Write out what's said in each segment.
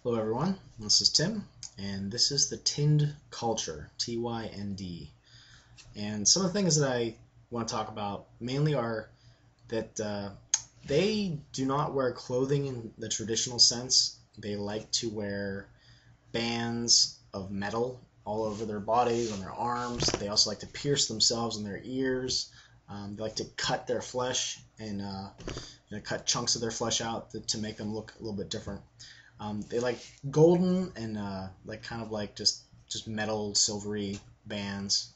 Hello everyone, this is Tim, and this is the Tynd culture, T-Y-N-D. And some of the things that I want to talk about mainly are that they do not wear clothing in the traditional sense. They like to wear bands of metal all over their bodies, on their arms. They also like to pierce themselves in their ears. They like to cut their flesh and cut chunks of their flesh out to make them look a little bit different. They like golden and like kind of like just metal, silvery bands.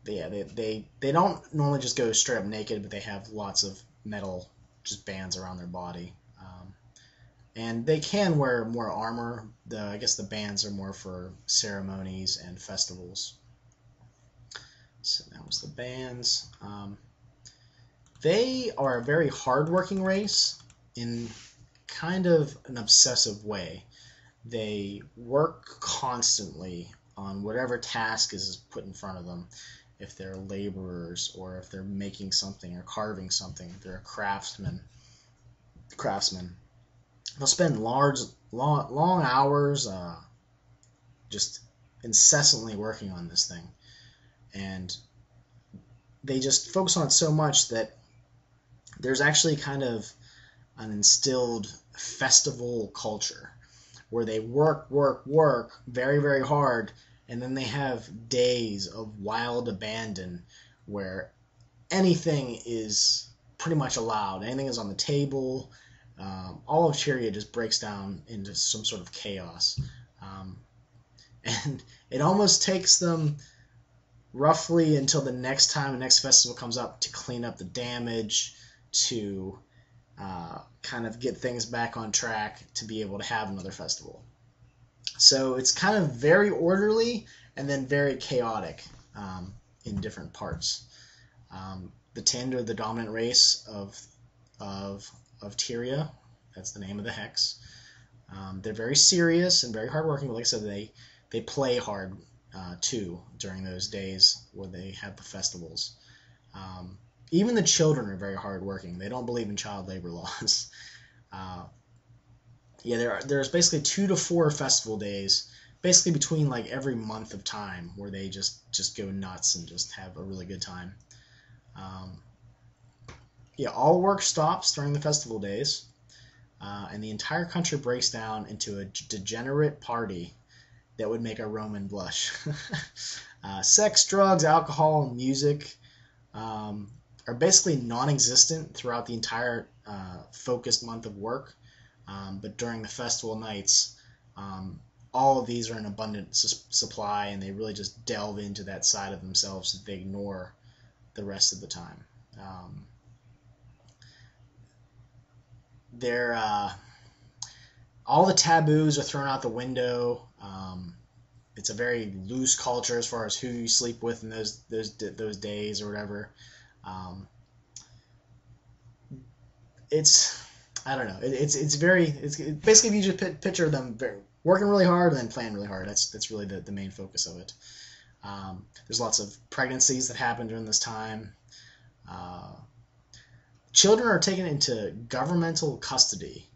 They don't normally just go straight up naked, but they have lots of metal just bands around their body. And they can wear more armor. I guess the bands are more for ceremonies and festivals. So that was the bands. They are a very hardworking race in kind of an obsessive way. They work constantly on whatever task is put in front of them. If they're laborers, or if they're making something or carving something, if they're a craftsman. They'll spend long hours just incessantly working on this thing. And they just focus on it so much that there's actually kind of an instilled festival culture where they work very, very hard, and then they have days of wild abandon where anything is pretty much allowed. Anything is on the table. All of Tyria just breaks down into some sort of chaos. And it almost takes them roughly until the next festival comes up to clean up the damage, to kind of get things back on track to be able to have another festival. So it's kind of very orderly and then very chaotic in different parts. The Tynd are the dominant race of Tyria. That's the name of the hex. They're very serious and very hardworking, but like I said, they play hard too during those days where they have the festivals. Even the children are very hardworking. They don't believe in child labor laws. There's basically 2 to 4 festival days, basically between like every month of time, where they just go nuts and just have a really good time. All work stops during the festival days, and the entire country breaks down into a degenerate party that would make a Roman blush. Sex, drugs, alcohol, and music are basically non-existent throughout the entire focused month of work. But during the festival nights, all of these are in abundant supply, and they really just delve into that side of themselves that they ignore the rest of the time. All the taboos are thrown out the window. It's a very loose culture as far as who you sleep with in those days or whatever. I don't know. It's basically, if you just picture them working really hard and then playing really hard. That's really the main focus of it. There's lots of pregnancies that happen during this time. Children are taken into governmental custody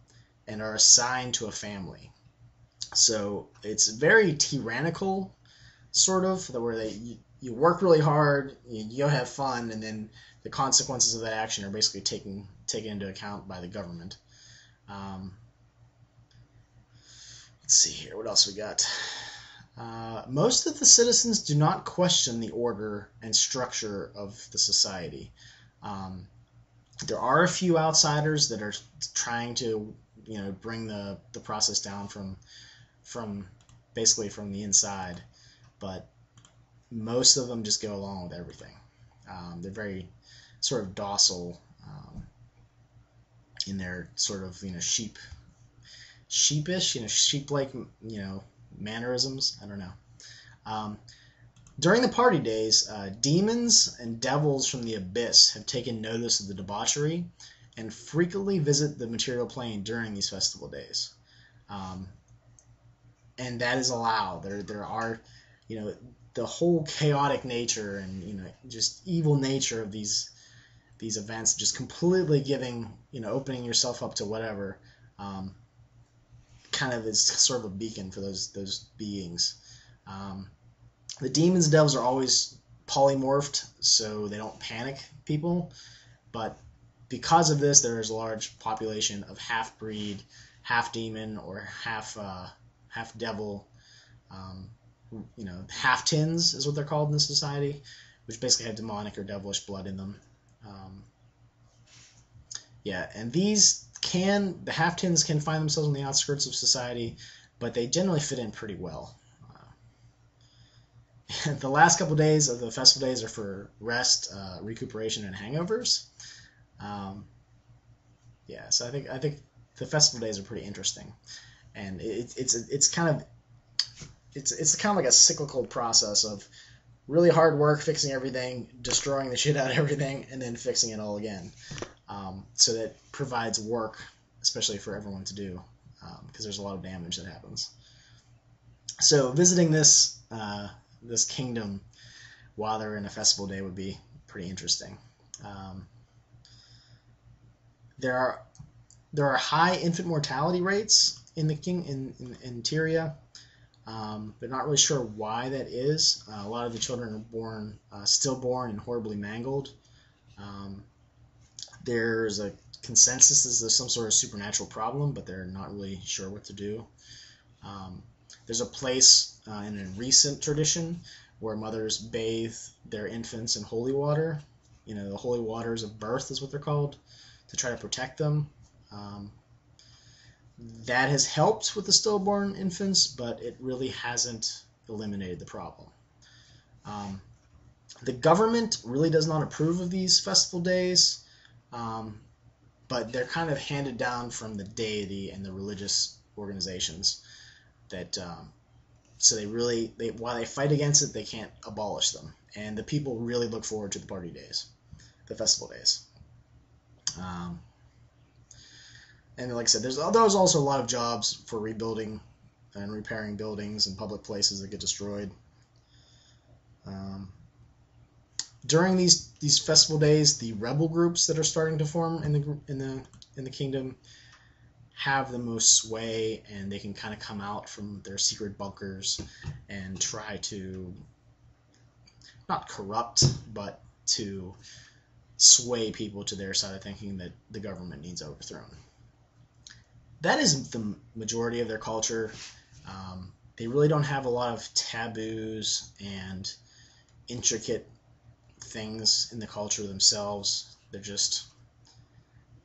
and are assigned to a family. So it's very tyrannical, sort of, where you work really hard, you have fun, and then the consequences of that action are basically taken into account by the government. Let's see here, what else we got? Most of the citizens do not question the order and structure of the society. There are a few outsiders that are trying to bring the process down from basically from the inside, but most of them just go along with everything. They're very sort of docile in their sort of sheepish, sheep-like mannerisms. I don't know. During the party days, demons and devils from the abyss have taken notice of the debauchery and frequently visit the material plane during these festival days. And that is allowed. There are, the whole chaotic nature and just evil nature of these these events, just completely giving, opening yourself up to whatever, kind of is sort of a beacon for those beings. The demons and devils are always polymorphed, so they don't panic people, but because of this, there is a large population of half-breed, half-demon, or half-devil, half-Tynds is what they're called in this society, which basically have demonic or devilish blood in them. And the half-Tynds can find themselves on the outskirts of society, but they generally fit in pretty well. The last couple of days of the festival days are for rest, recuperation, and hangovers. So I think the festival days are pretty interesting, and it's kind of like a cyclical process of really hard work, fixing everything, destroying the shit out of everything, and then fixing it all again. So that provides work, especially for everyone to do, because there's a lot of damage that happens. So visiting this kingdom while they're in a festival day would be pretty interesting. There are high infant mortality rates in Tyria. They're not really sure why that is. A lot of the children are stillborn and horribly mangled. There's a consensus that there's some sort of supernatural problem, but they're not really sure what to do. There's a place in a recent tradition where mothers bathe their infants in holy water. The holy waters of birth is what they're called, to try to protect them. That has helped with the stillborn infants, but it really hasn't eliminated the problem. The government really does not approve of these festival days, but they're kind of handed down from the deity and the religious organizations that so while they fight against it, they can't abolish them, and the people really look forward to the party days, the festival days. And like I said, there's also a lot of jobs for rebuilding and repairing buildings and public places that get destroyed. During these festival days, the rebel groups that are starting to form in the kingdom have the most sway, and they can kind of come out from their secret bunkers and try to not corrupt, but to sway people to their side of thinking that the government needs overthrown. That is the majority of their culture. They really don't have a lot of taboos and intricate things in the culture themselves. They're just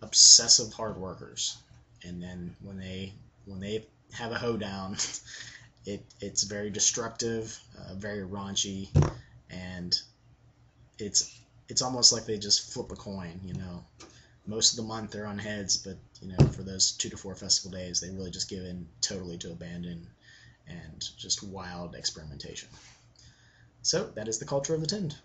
obsessive hard workers. And then when they have a hoedown, it's very destructive, very raunchy, and it's almost like they just flip a coin. Most of the month they're on heads, but for those 2 to 4 festival days, they really just give in totally to abandon and just wild experimentation. So that is the culture of the Tynd.